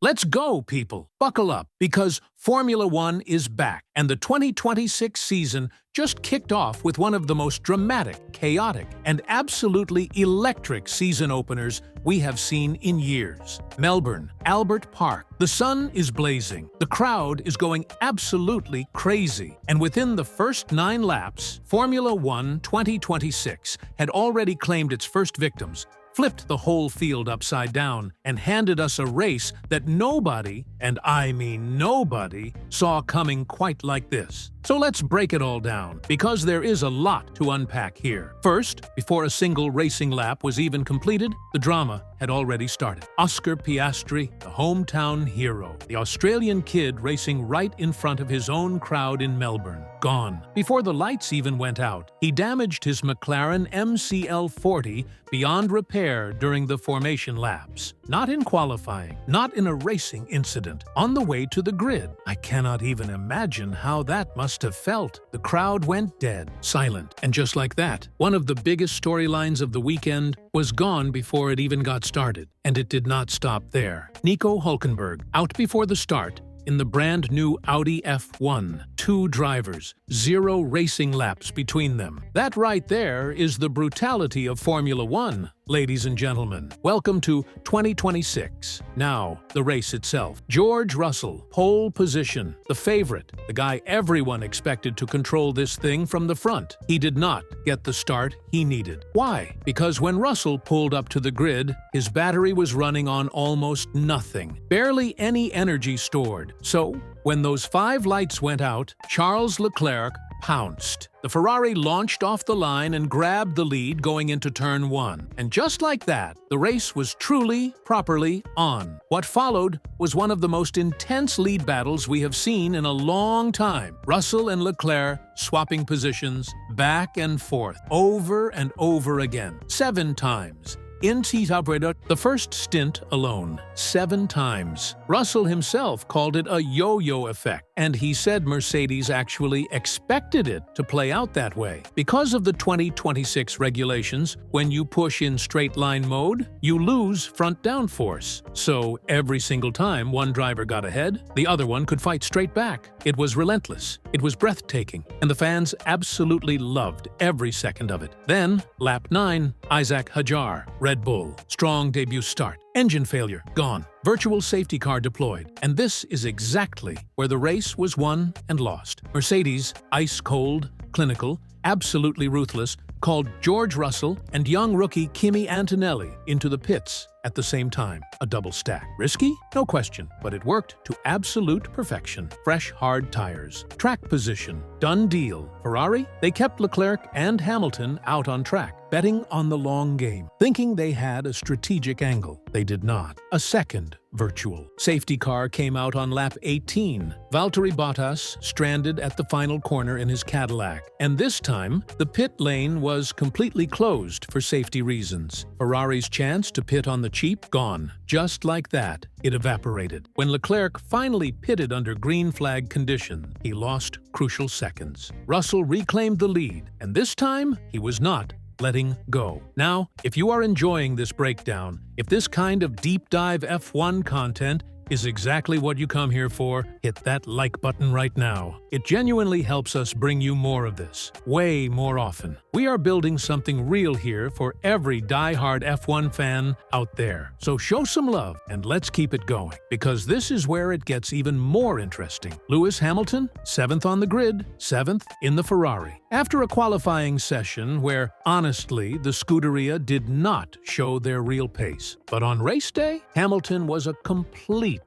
Let's go, people! Buckle up, because Formula One is back, and the 2026 season just kicked off with one of the most dramatic, chaotic, and absolutely electric season openers we have seen in years. Melbourne, Albert Park. The sun is blazing, the crowd is going absolutely crazy, and within the first 9 laps, Formula One 2026 had already claimed its first victims, flipped the whole field upside down, and handed us a race that nobody, and I mean nobody, saw coming quite like this. So let's break it all down, because there is a lot to unpack here. First, before a single racing lap was even completed, the drama had already started. Oscar Piastri, the hometown hero, the Australian kid racing right in front of his own crowd in Melbourne, gone. Before the lights even went out, he damaged his McLaren MCL40 beyond repair during the formation laps. Not in qualifying, not in a racing incident. On the way to the grid, I cannot even imagine how that must have felt. The crowd went dead, silent, and just like that, one of the biggest storylines of the weekend was gone before it even got started. And it did not stop there. Nico Hülkenberg, out before the start, in the brand new Audi F1, 2 drivers, 0 racing laps between them. That right there is the brutality of Formula One, ladies and gentlemen. Welcome to 2026. Now, the race itself. George Russell, pole position, the favorite, the guy everyone expected to control this thing from the front. He did not get the start he needed. Why? Because when Russell pulled up to the grid, his battery was running on almost nothing, barely any energy stored. So, when those 5 lights went out, Charles Leclerc pounced. The Ferrari launched off the line and grabbed the lead going into turn 1. And just like that, the race was truly, properly on. What followed was one of the most intense lead battles we have seen in a long time. Russell and Leclerc swapping positions back and forth, over and over again, 7 times. In the first stint alone, 7 times. Russell himself called it a yo-yo effect, and he said Mercedes actually expected it to play out that way. Because of the 2026 regulations, when you push in straight-line mode, you lose front downforce. So every single time one driver got ahead, the other one could fight straight back. It was relentless. It was breathtaking, and the fans absolutely loved every second of it. Then, lap 9, Isaac Hadjar, Red Bull. Strong debut start. Engine failure, gone. Virtual safety car deployed. And this is exactly where the race was won and lost. Mercedes, ice cold, clinical, absolutely ruthless, called George Russell and young rookie Kimi Antonelli into the pits at the same time. A double stack. Risky? No question, but it worked to absolute perfection. Fresh, hard tires. Track position. Done deal. Ferrari? They kept Leclerc and Hamilton out on track, betting on the long game, thinking they had a strategic angle. They did not. A second virtual safety car came out on lap 18. Valtteri Bottas stranded at the final corner in his Cadillac, and this time, the pit lane was completely closed for safety reasons. Ferrari's chance to pit on the cheap, gone. Just like that, it evaporated. When Leclerc finally pitted under green flag condition, he lost crucial seconds. Russell reclaimed the lead, and this time, he was not letting go. Now, if you are enjoying this breakdown, if this kind of deep dive F1 content is exactly what you come here for, hit that like button right now. It genuinely helps us bring you more of this, way more often. We are building something real here for every die-hard F1 fan out there. So show some love and let's keep it going, because this is where it gets even more interesting. Lewis Hamilton, 7th on the grid, 7th in the Ferrari. After a qualifying session where, honestly, the Scuderia did not show their real pace. But on race day, Hamilton was a completely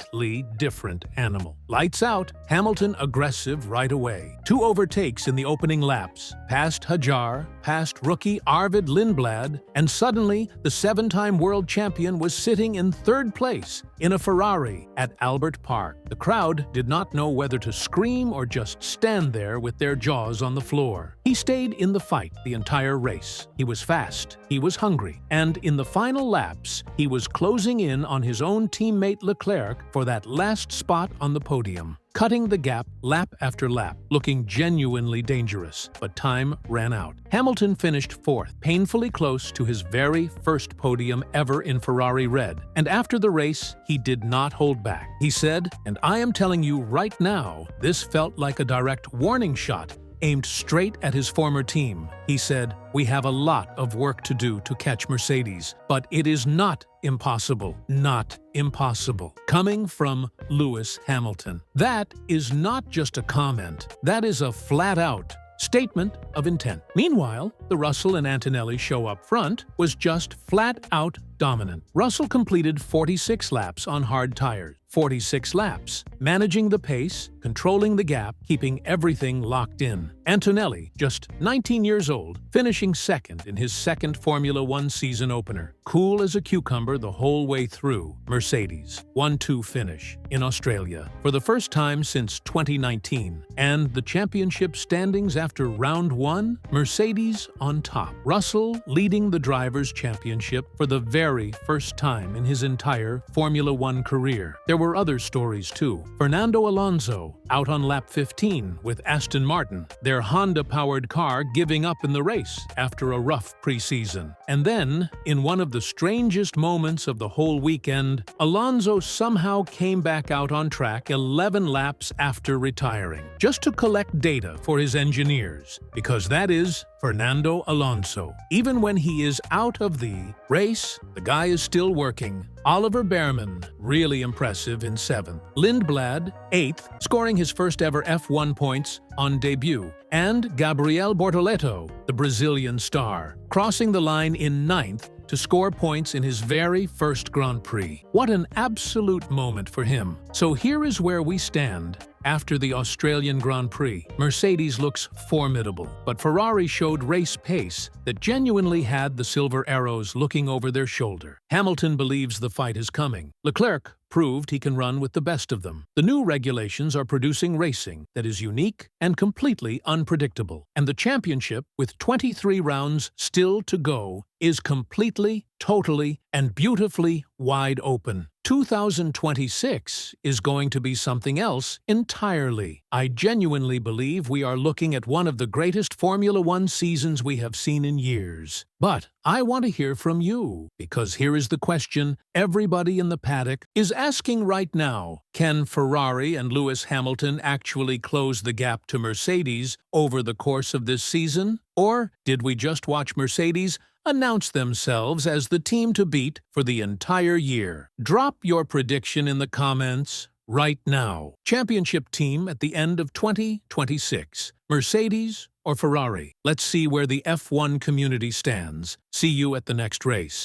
different animal. Lights out, Hamilton aggressive right away. 2 overtakes in the opening laps, past Hadjar, past rookie Arvid Lindblad, and suddenly the 7-time world champion was sitting in 3rd place in a Ferrari at Albert Park. The crowd did not know whether to scream or just stand there with their jaws on the floor. He stayed in the fight the entire race. He was fast, he was hungry, and in the final laps, he was closing in on his own teammate Leclerc for that last spot on the podium. cutting the gap lap after lap, looking genuinely dangerous. But time ran out. Hamilton finished fourth, painfully close to his very first podium ever in Ferrari red. And after the race, he did not hold back. He said, "And I am telling you right now, this felt like a direct warning shot aimed straight at his former team." He said, "We have a lot of work to do to catch Mercedes, but it is not impossible. Not impossible." Coming from Lewis Hamilton. That is not just a comment. That is a flat-out statement of intent. Meanwhile, the Russell and Antonelli show up front was just flat-out dominant. Russell completed 46 laps on hard tires. 46 laps, managing the pace, controlling the gap, keeping everything locked in. Antonelli, just 19 years old, finishing second in his second Formula One season opener. Cool as a cucumber the whole way through. Mercedes, 1-2 finish in Australia for the first time since 2019. And the championship standings after round one, Mercedes on top. Russell leading the Drivers' Championship for the very first time in his entire Formula One career. There were other stories too. Fernando Alonso out on lap 15 with Aston Martin, their Honda-powered car giving up in the race after a rough preseason. And then, in one of the strangest moments of the whole weekend, Alonso somehow came back out on track 11 laps after retiring, just to collect data for his engineers, because that is Fernando Alonso. Even when he is out of the race, the guy is still working. Oliver Behrman, really impressive in 7th. Lindblad, 8th, scoring his first ever F1 points on debut. And Gabriel Bortoleto, the Brazilian star, crossing the line in 9th to score points in his very first Grand Prix. What an absolute moment for him. So here is where we stand. After the Australian Grand Prix, Mercedes looks formidable, but Ferrari showed race pace that genuinely had the silver arrows looking over their shoulder. Hamilton believes the fight is coming. Leclerc proved he can run with the best of them. The new regulations are producing racing that is unique and completely unpredictable. And the championship, with 23 rounds still to go, is completely, totally, and beautifully wide open. 2026 is going to be something else entirely. I genuinely believe we are looking at one of the greatest Formula One seasons we have seen in years. But I want to hear from you, because here is the question everybody in the paddock is asking right now. Can Ferrari and Lewis Hamilton actually close the gap to Mercedes over the course of this season? Or did we just watch Mercedes announce themselves as the team to beat for the entire year? Drop your prediction in the comments right now. Championship team at the end of 2026. Mercedes or Ferrari? Let's see where the F1 community stands. See you at the next race.